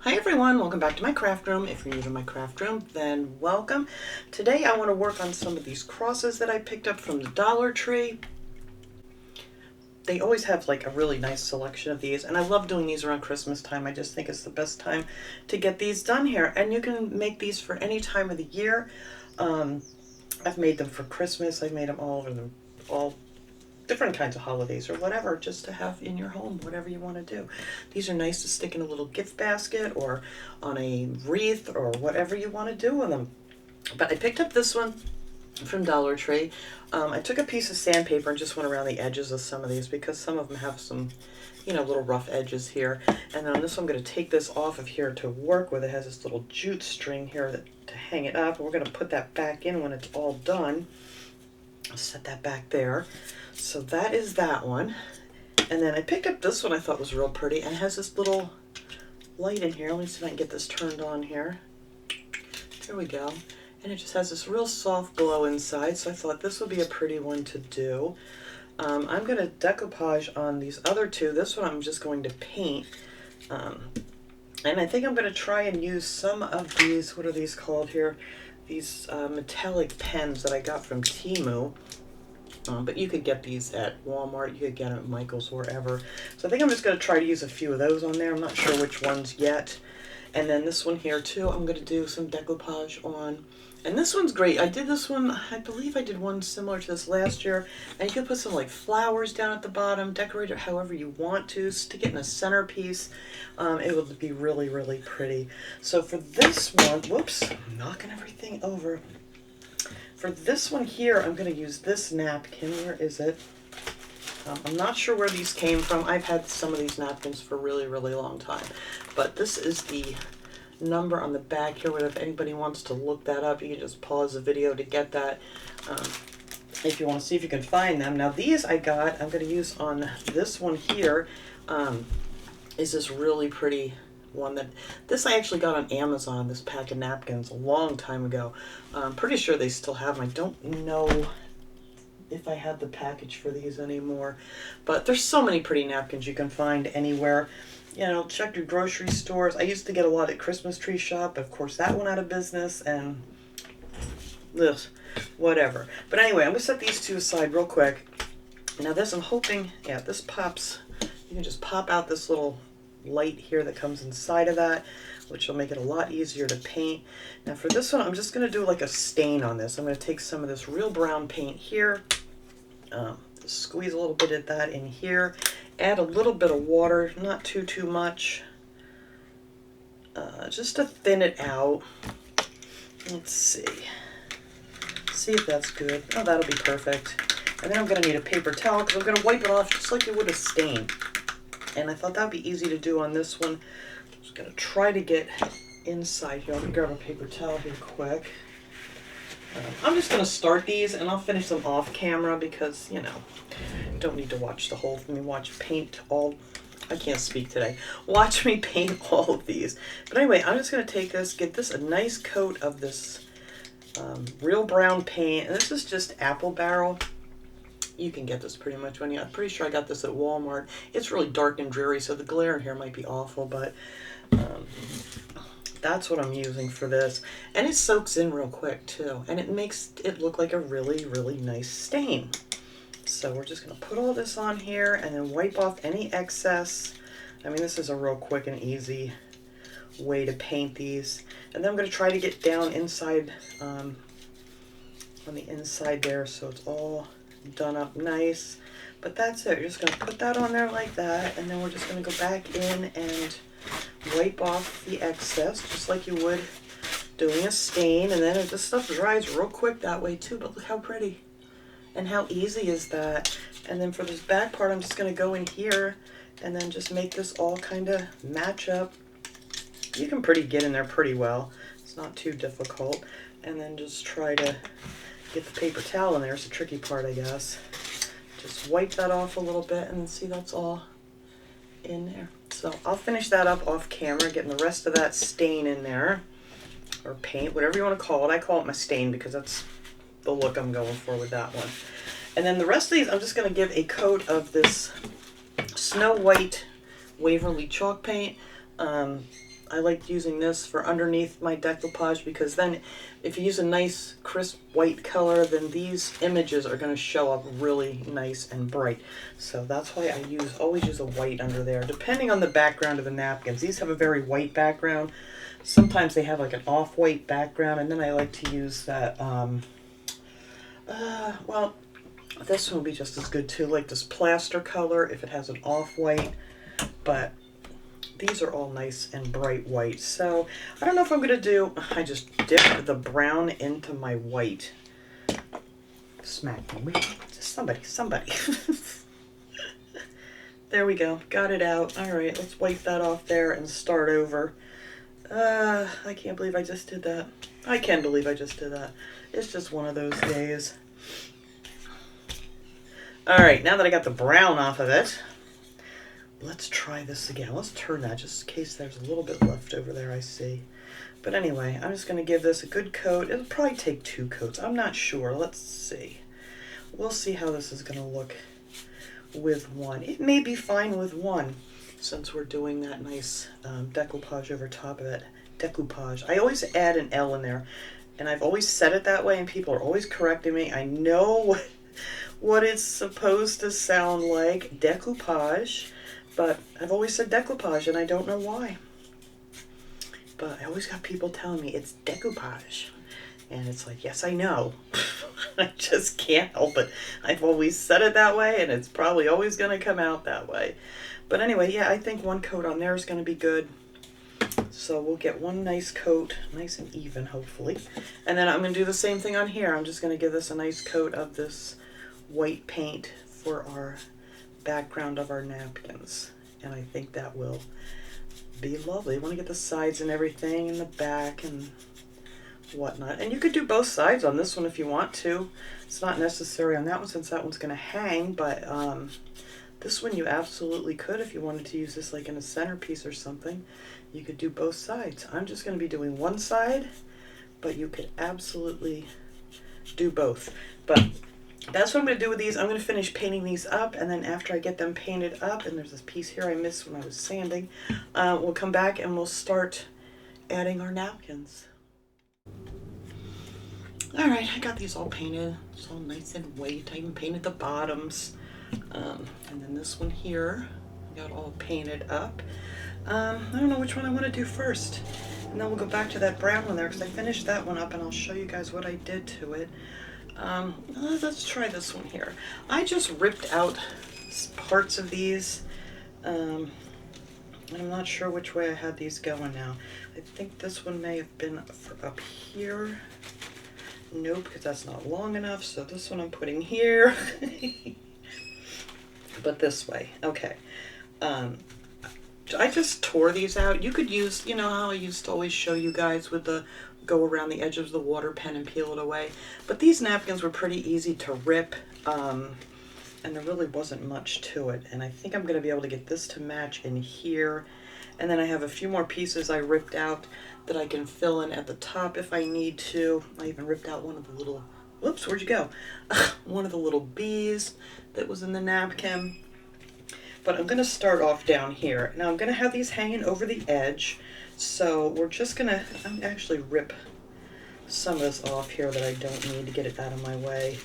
Hi everyone, welcome back to my craft room. If you're new to my craft room, then welcome. Today I want to work on some of these crosses that I picked up from the Dollar Tree. They always have like a really nice selection of these, and I love doing these around Christmas time. I just think it's the best time to get these done here. And you can make these for any time of the year. I've made them for Christmas. I've made them all over all different kinds of holidays or whatever, just to have in your home, whatever you want to do. These are nice to stick in a little gift basket or on a wreath or whatever you want to do with them. But I picked up this one from Dollar Tree. I took a piece of sandpaper and just went around the edges of some of these because some of them have some, little rough edges here. And then on this one, I'm going to take this off of here to work with. It has this little jute string here to hang it up. We're going to put that back in when it's all done. I'll set that back there. So that is that one. And then I picked up this one I thought was real pretty, and it has this little light in here. Let me see if I can get this turned on here. There we go. And it just has this real soft glow inside, so I thought this would be a pretty one to do. I'm going to decoupage on these other two. This one I'm just going to paint. And I think I'm going to try and use some of these, what are these called here? These metallic pens that I got from Temu. But you could get these at Walmart, you could get them at Michael's, wherever. So I think I'm just going to try to use a few of those on there. I'm not sure which ones yet. And then this one here too, I'm going to do some decoupage on. And this one's great. I did this one, I believe I did one similar to this last year. And you could put some like flowers down at the bottom, decorate it however you want to, stick it in a centerpiece. It would be really, really pretty. So for this one, whoops, I'm knocking everything over. For this one here, I'm going to use this napkin. Where is it? I'm not sure where these came from. I've had some of these napkins for a really, really long time. But this is the number on the back here. If anybody wants to look that up, you can just pause the video to get that. If you want to see if you can find them. Now these I'm going to use on this one here. Is this really pretty one this I actually got on Amazon, this pack of napkins, a long time ago. I'm pretty sure they still have them. I don't know if I have the package for these anymore, but there's so many pretty napkins you can find anywhere. Check your grocery stores. I used to get a lot at Christmas Tree Shop. Of course, that went out of business, and whatever. But anyway, I'm gonna set these two aside real quick. Now this, I'm hoping, this pops. You can just pop out this little light here that comes inside of that, which will make it a lot easier to paint. Now for this one, I'm just going to do like a stain on this. I'm going to take some of this real brown paint here, squeeze a little bit of that in here, add a little bit of water, not too much, just to thin it out. Let's see if that's good. Oh, that'll be perfect. And then I'm going to need a paper towel because I'm going to wipe it off just like you would a stain. And I thought that would be easy to do on this one. I'm just going to try to get inside here. Let me grab a paper towel here quick. I'm just going to start these and I'll finish them off camera because, don't need to watch the whole thing. I can't speak today. Watch me paint all of these. But anyway, I'm just going to take this, get this a nice coat of this real brown paint. And this is just apple barrel. You can get this pretty much I'm pretty sure I got this at Walmart. It's really dark and dreary, so the glare in here might be awful, but that's what I'm using for this. And it soaks in real quick too, and it makes it look like a really, really nice stain. So we're just going to put all this on here and then wipe off any excess. I mean, this is a real quick and easy way to paint these. And then I'm going to try to get down inside, on the inside there, so it's all done up nice. But that's it. You're just going to put that on there like that, and then we're just going to go back in and wipe off the excess just like you would doing a stain. And then this stuff dries real quick that way too, but look how pretty and how easy is that. And then for this back part, I'm just going to go in here and then just make this all kind of match up. You can get in there pretty well. It's not too difficult. And then just try to get the paper towel in there. It's the tricky part, I guess. Just wipe that off a little bit and see that's all in there. So I'll finish that up off camera, getting the rest of that stain in there, or paint, whatever you want to call it. I call it my stain because that's the look I'm going for with that one. And then the rest of these, I'm just going to give a coat of this Snow White Waverly chalk paint. I like using this for underneath my decoupage, because then if you use a nice crisp white color, then these images are going to show up really nice and bright. So that's why I always use a white under there, depending on the background of the napkins. These have a very white background. Sometimes they have like an off-white background, and then I like to use that, well, this one will be just as good too, like this plaster color if it has an off-white, but these are all nice and bright white. So I don't know if I'm going to do, I just dipped the brown into my white. Smack me. Somebody. There we go. Got it out. All right, let's wipe that off there and start over. I can't believe I just did that. I can believe I just did that. It's just one of those days. All right, now that I got the brown off of it, let's try this again. Let's turn that just in case there's a little bit left over there, I see. But anyway, I'm just going to give this a good coat. It'll probably take 2 coats. I'm not sure. Let's see. We'll see how this is going to look with one. It may be fine with one, since we're doing that nice decoupage over top of it. Decoupage. I always add an L in there, and I've always said it that way, and people are always correcting me. I know what it's supposed to sound like, decoupage, but I've always said decoupage, and I don't know why. But I always got people telling me it's decoupage, and it's like, yes, I know. I just can't help it. I've always said it that way, and it's probably always going to come out that way. But anyway, yeah, I think one coat on there is going to be good. So we'll get one nice coat, nice and even, hopefully. And then I'm going to do the same thing on here. I'm just going to give this a nice coat of this white paint for our background of our napkins. And I think that will be lovely. I want to get the sides and everything, and the back and whatnot. And you could do both sides on this one if you want to. It's not necessary on that one since that one's going to hang, but this one you absolutely could if you wanted to use this like in a centerpiece or something. You could do both sides. I'm just going to be doing one side, but you could absolutely do both. But that's what I'm going to do with these. I'm going to finish painting these up, and then after I get them painted up, and there's this piece here I missed when I was sanding, we'll come back and we'll start adding our napkins. All right, I got these all painted. It's all nice and white. I even painted the bottoms. And then this one here, I got all painted up. I don't know which one I want to do first. And then we'll go back to that brown one there, because I finished that one up, and I'll show you guys what I did to it. Let's try this one here. I just ripped out parts of these. I'm not sure which way I had these going now. I think this one may have been for up here. Nope, because that's not long enough. So this one I'm putting here. But this way. Okay. I just tore these out. You could use, you know how I used to always show you guys with the go around the edge of the water pen and peel it away. But these napkins were pretty easy to rip, and there really wasn't much to it. And I think I'm going to be able to get this to match in here. And then I have a few more pieces I ripped out that I can fill in at the top if I need to. I even ripped out one of the little, whoops, where'd you go? One of the little bees that was in the napkin. But I'm going to start off down here. Now I'm going to have these hanging over the edge. So we're just going to, I'm actually rip some of this off here that I don't need to get it out of my way.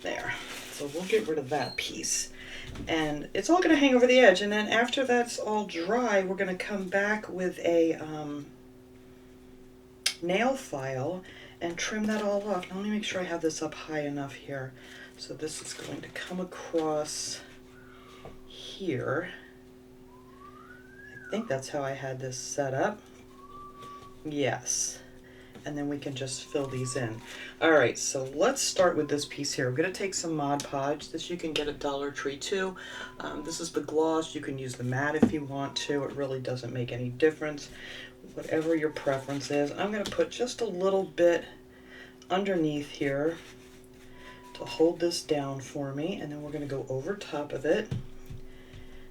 There. So we'll get rid of that piece. And it's all going to hang over the edge. And then after that's all dry, we're going to come back with a nail file and trim that all off. Now let me make sure I have this up high enough here. So this is going to come across here. I think that's how I had this set up. Yes. And then we can just fill these in. All right, so let's start with this piece here. I'm going to take some Mod Podge. This you can get at Dollar Tree too. This is the gloss. You can use the matte if you want to. It really doesn't make any difference. Whatever your preference is. I'm going to put just a little bit underneath here to hold this down for me, and then we're going to go over top of it.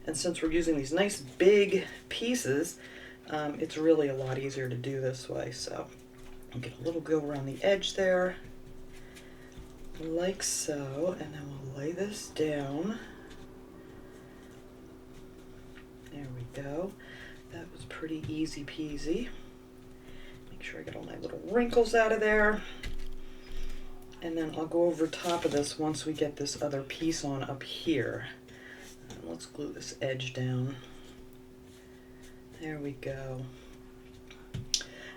And since we're using these nice big pieces, it's really a lot easier to do this way. So I'll get a little go around the edge there, like so, and then we'll lay this down. There we go. That was pretty easy peasy. Make sure I get all my little wrinkles out of there. And then I'll go over top of this once we get this other piece on up here. And let's glue this edge down. There we go.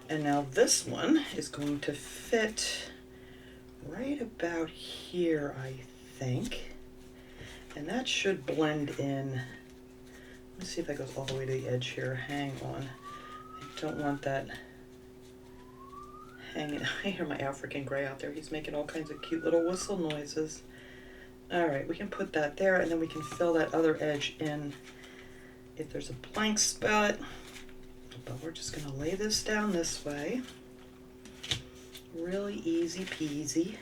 And now this one is going to fit right about here, I think. And that should blend in. Let's see if that goes all the way to the edge here. Hang on. I don't want that hanging. I hear my African gray out there. He's making all kinds of cute little whistle noises. All right, we can put that there, and then we can fill that other edge in if there's a blank spot. But we're just gonna lay this down this way. Really easy peasy.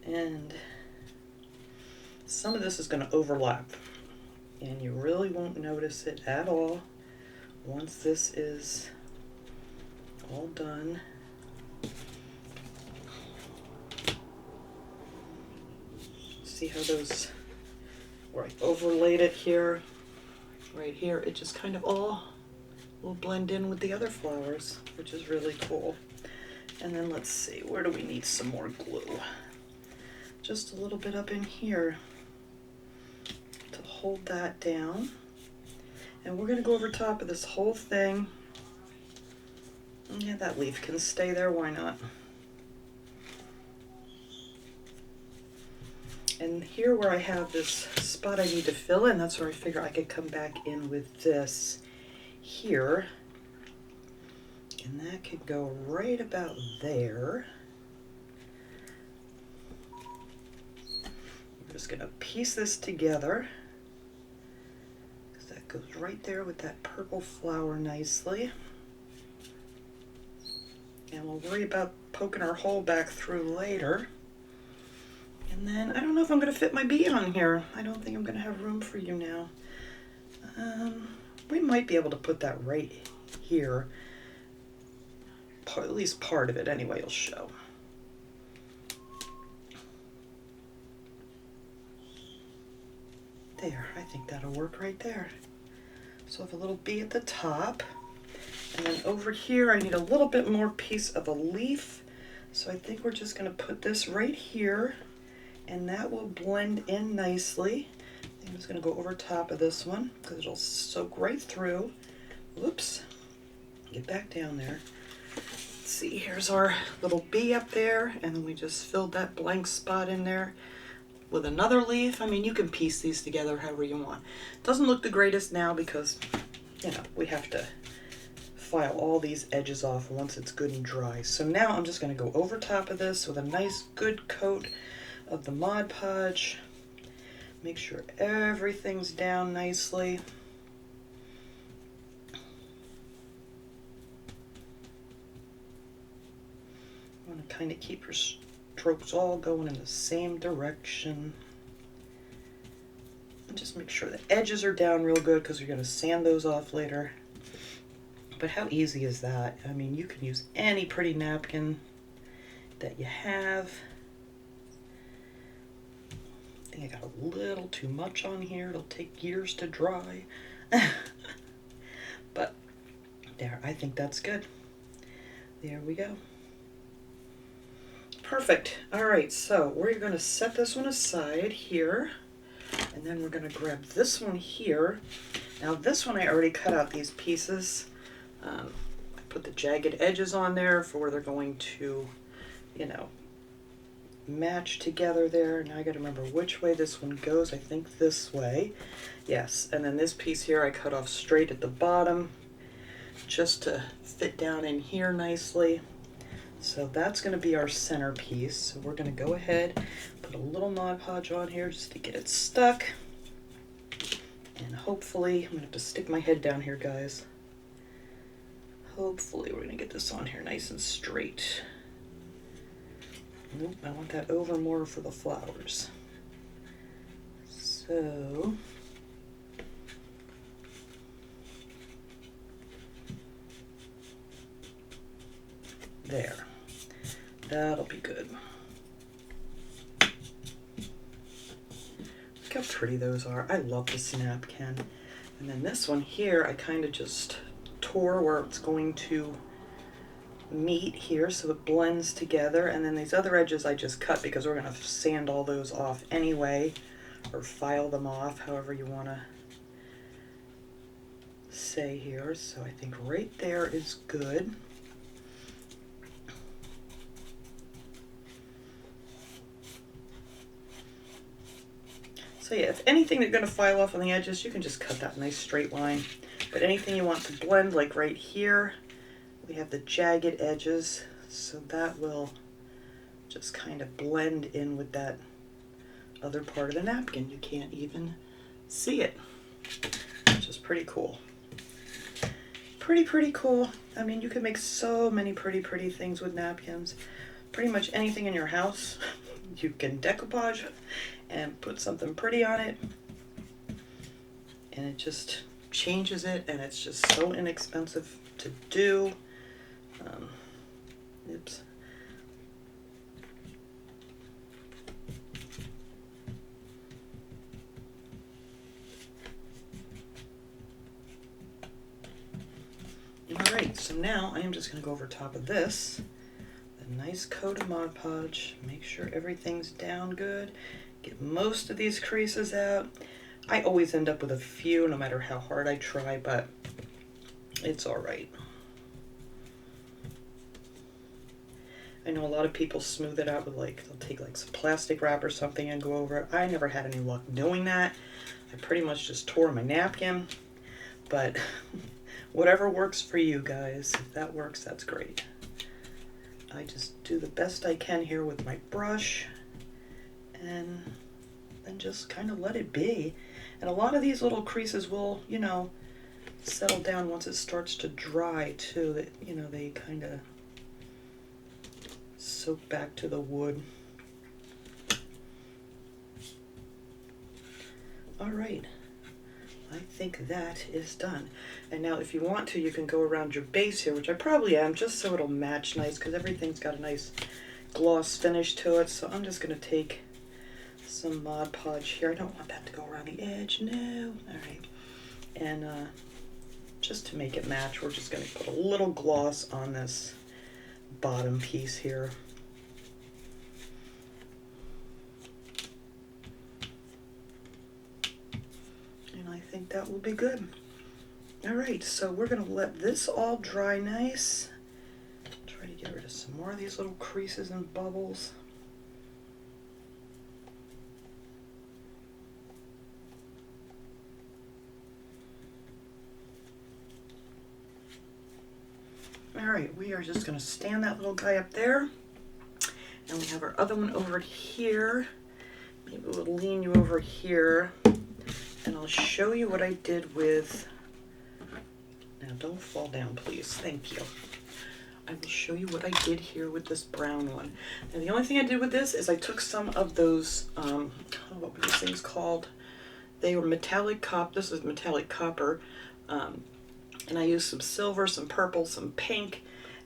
And some of this is gonna overlap, and you really won't notice it at all once this is all done. See how those, where I overlaid it here, right here, it just kind of all will blend in with the other flowers, which is really cool. And then let's see, where do we need some more glue? Just a little bit up in here to hold that down. And we're gonna go over top of this whole thing. Yeah, that leaf can stay there, why not? And here where I have this spot I need to fill in, that's where I figure I could come back in with this here. And that could go right about there. I'm just gonna piece this together, because that goes right there with that purple flower nicely. And we'll worry about poking our hole back through later. And then I don't know if I'm going to fit my bee on here. I don't think I'm going to have room for you now. We might be able to put that right here. At least part of it anyway will show. There, I think that'll work right there. So I have a little bee at the top. And then over here, I need a little bit more piece of a leaf. So I think we're just gonna put this right here, and that will blend in nicely. I'm just gonna go over top of this one because it'll soak right through. Whoops, get back down there. Let's see, here's our little bee up there, and then we just filled that blank spot in there with another leaf. I mean, you can piece these together however you want. Doesn't look the greatest now because, you know, we have to file all these edges off once it's good and dry. So now I'm just going to go over top of this with a nice good coat of the Mod Podge. Make sure everything's down nicely. I want to kind of keep your strokes all going in the same direction. And just make sure the edges are down real good because we're going to sand those off later. But how easy is that? I mean, you can use any pretty napkin that you have. I think I got a little too much on here. It'll take years to dry. But there, I think that's good. There we go. Perfect. All right, so we're going to set this one aside here. And then we're going to grab this one here. Now this one I already cut out these pieces. I put the jagged edges on there for where they're going to, you know, match together there. Now I got to remember which way this one goes. I think this way. Yes, and then this piece here I cut off straight at the bottom just to fit down in here nicely. So that's going to be our center piece. So we're going to go ahead, put a little Mod Podge on here just to get it stuck. And hopefully, I'm going to have to stick my head down here, guys. Hopefully we're going to get this on here nice and straight. Nope, I want that over more for the flowers. So, there. That'll be good. Look how pretty those are. I love the snap can. And then this one here, I kind of just tore where it's going to meet here so it blends together. And then these other edges I just cut because we're going to sand all those off anyway, or file them off, however you want to say here. So I think right there is good. So yeah, if anything you're going to file off on the edges, you can just cut that nice straight line. But anything you want to blend, like right here, we have the jagged edges, so that will just kind of blend in with that other part of the napkin. You can't even see it, which is pretty cool. Pretty cool. I mean, you can make so many pretty things with napkins. Pretty much anything in your house, you can decoupage and put something pretty on it, and it just changes it, and it's just so inexpensive to do. Oops. Alright, so now I am just going to go over top of this, a nice coat of Mod Podge, make sure everything's down good, get most of these creases out. I always end up with a few no matter how hard I try, but it's alright. I know a lot of people smooth it out with like, they'll take like some plastic wrap or something and go over it. I never had any luck doing that. I pretty much just tore my napkin, but whatever works for you guys. If that works, that's great. I just do the best I can here with my brush and then just kind of let it be. And a lot of these little creases will, you know, settle down once it starts to dry too. That, you know, they kind of soak back to the wood. All right. I think that is done. And now if you want to, you can go around your base here, which I probably am, just so it'll match nice, because everything's got a nice gloss finish to it. So I'm just going to take some Mod Podge here. I don't want that to go around the edge. No. All right. And just to make it match, we're just going to put a little gloss on this bottom piece here. I think that will be good. All right, so we're going to let this all dry nice. Try to get rid of some more of these little creases and bubbles. All right, we are just going to stand that little guy up there. And we have our other one over here. Maybe we'll lean you over here. And I'll show you what I did with, now don't fall down please, thank you. I will show you what I did here with this brown one. And the only thing I did with this is I took some of those, what were these things called? They were metallic copper, this is metallic copper, and I used some silver, some purple, some pink,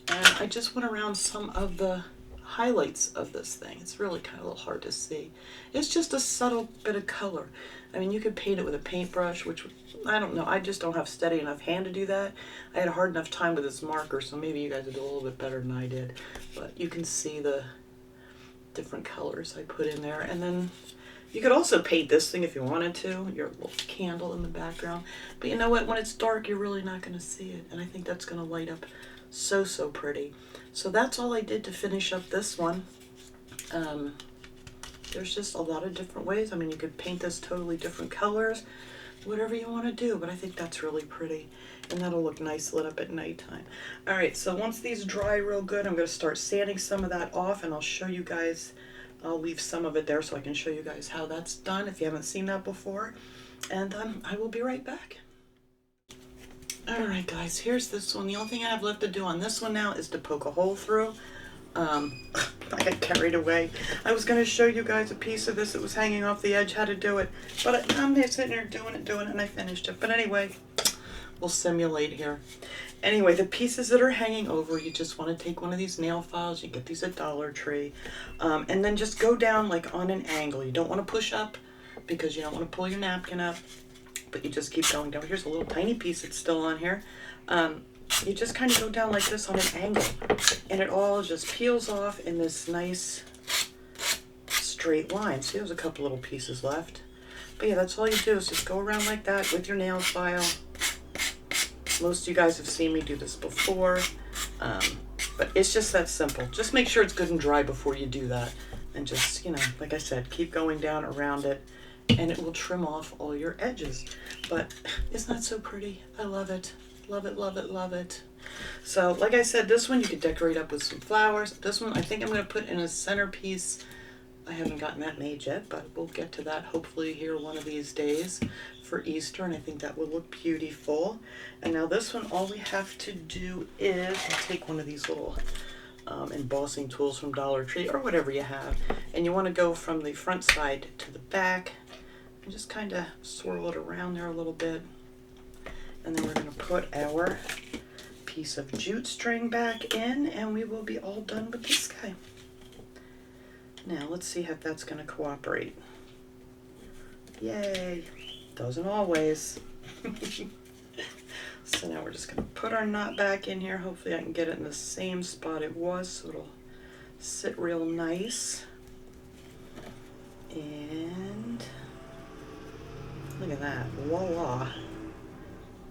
and I just went around some of the highlights of this thing. It's really kind of a little hard to see. It's just a subtle bit of color. I mean, you could paint it with a paintbrush, which, I don't know, I just don't have steady enough hand to do that. I had a hard enough time with this marker, so maybe you guys would do a little bit better than I did. But you can see the different colors I put in there. And then you could also paint this thing if you wanted to, your little candle in the background. But you know what, when it's dark, you're really not going to see it. And I think that's going to light up so pretty. So that's all I did to finish up this one. There's just a lot of different ways. I mean, you could paint this totally different colors, whatever you want to do, but I think that's really pretty, and that'll look nice lit up at nighttime. All right, so once these dry real good, I'm going to start sanding some of that off, and I'll show you guys, I'll leave some of it there so I can show you guys how that's done if you haven't seen that before, and I will be right back. All right, guys, here's this one. The only thing I have left to do on this one now is to poke a hole through. I got carried away. I was going to show you guys a piece of this that was hanging off the edge, how to do it, but I'm sitting here doing it, and I finished it. But anyway, we'll simulate here. Anyway, the pieces that are hanging over, you just want to take one of these nail files. You get these at Dollar Tree, and then just go down like on an angle. You don't want to push up because you don't want to pull your napkin up. but you just keep going down. Here's a little tiny piece that's still on here. You just kind of go down like this on an angle, and it all just peels off in this nice straight line. See, there's a couple little pieces left. But yeah, that's all you do is just go around like that with your nail file. Most of you guys have seen me do this before, but it's just that simple. Just make sure it's good and dry before you do that. And just, you know, like I said, keep going down around it, and it will trim off all your edges. But isn't that so pretty? I love it. Love it, love it, love it. So, like I said, this one you could decorate up with some flowers. This one I think I'm going to put in a centerpiece. I haven't gotten that made yet, but we'll get to that hopefully here one of these days for Easter, and I think that will look beautiful. And now this one, all we have to do is take one of these little embossing tools from Dollar Tree or whatever you have, and you want to go from the front side to the back and just kind of swirl it around there a little bit. And then we're going to put our piece of jute string back in, and we will be all done with this guy. Now let's see if that's going to cooperate. Yay! Doesn't always. So now we're just going to put our knot back in here. Hopefully I can get it in the same spot it was so it'll sit real nice. And look at that. Voila!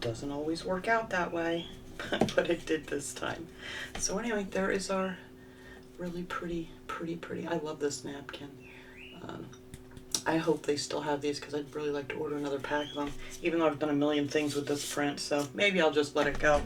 Doesn't always work out that way, but it did this time. So anyway, there is our really pretty. I love this napkin. I hope they still have these because I'd really like to order another pack of them, even though I've done a million things with this print, so maybe I'll just let it go.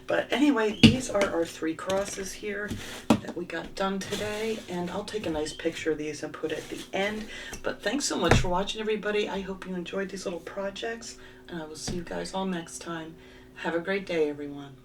But anyway, these are our 3 crosses here that we got done today, and I'll take a nice picture of these and put it at the end. But thanks so much for watching, everybody. I hope you enjoyed these little projects, and I will see you guys all next time. Have a great day, everyone.